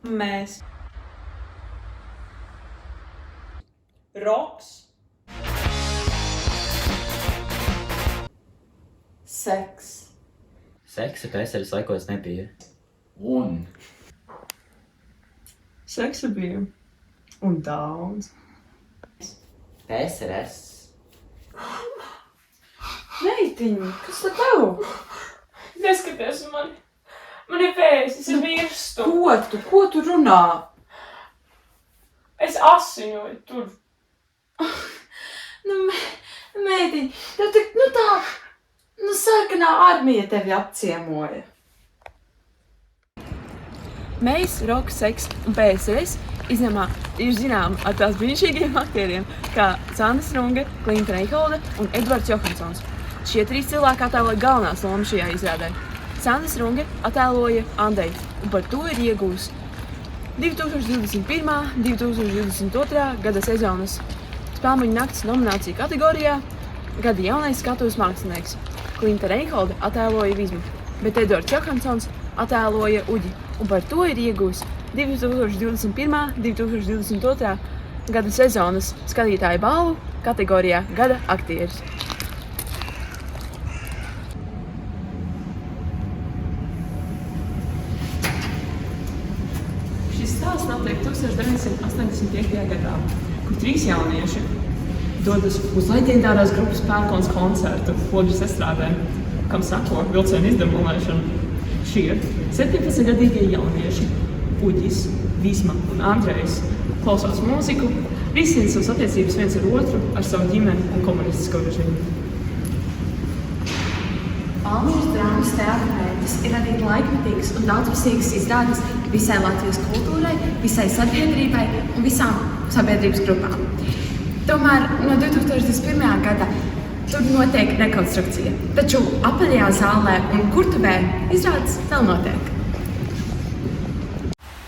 Mēs. Roks. Seks. Seksa pēceres laikos nebija. Un. Seksa bija. Un daudz. PSRS. Meitiņa, kas te tev? Neskaties uz mani. Man ir vēzis, ir virstu. Ko tu runā? Es asiņoju tur. Meitiņ, tev tik, sarkanā armija tevi apciemoja. Mēs, Roka, Seks un PSRS izņemā ir zinām ar tās brīnišķīgiem aktieriem, kā Sandis Runge, Klinta Reiholde un Edvards Johansons. Šie trīs cilvēki attēloja galvenās lomas šajā izrādē. Sandis Runge attēloja Andei, un par to ir iegūs 2021. 2022. gada sezonas Spēlmeņu nakts nomināciju kategorijā Gada jaunais skatuves mākslinieks. Klinta Reiholde attēloja Vizmu, bet Edvards Johansons attēloja Uģi, un par to ir iegūs 2021. 2022. gada sezonas skatītāju balvu kategorijā Gada aktieris. Šis stāsts notiek 1985. gadā, kur trīs jaunieši dodas uz leģendārās grupas Pērkons koncertu Logis estrādē, kam sako vilcienu izdemolēšana. Šie 17-gadīgie jaunieši, Uģis, Vizma un Andrejs, klausās mūziku, risina savas attiecības viens ar otru, ar savu ģimeni un komunistisko režīmu. Valmieras drāmas teātra mērķis ir radīt laikmetīgas un daudzpusīgas izrādes visai Latvijas kultūrai, visai sabiedrībai un visām sabiedrības grupām. Tomēr no 2021. gada tur notiek rekonstrukcija, taču apaļajā zālē un kurtuvē izrādes vēl notiek.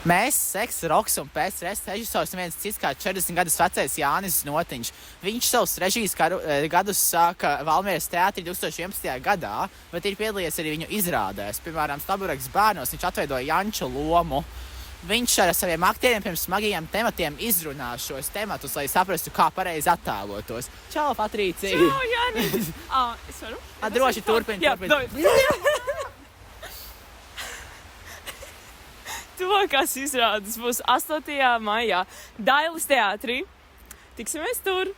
Mēs, Seks, Roks un PSRS režisors un viens cits kā 40 gadus vecais Jānis Notiņš. Viņš savus režijas gadus sāka Valmieras teātrī 2011. gadā, bet ir piedalījies arī viņu izrādēs. Piemēram, Staburaks bērnos viņš atveidoja Janča lomu. Viņš ar saviem aktieriem pirms smagajiem tematiem izrunā šos tematus, lai saprastu, kā pareizi attēlotos. Čau, Patrīcija! Čau, Jānis! Es varu? Droši turpini. Tuvākās izrādes būs 8. maijā Dailes teātrī. Tiksimies tur!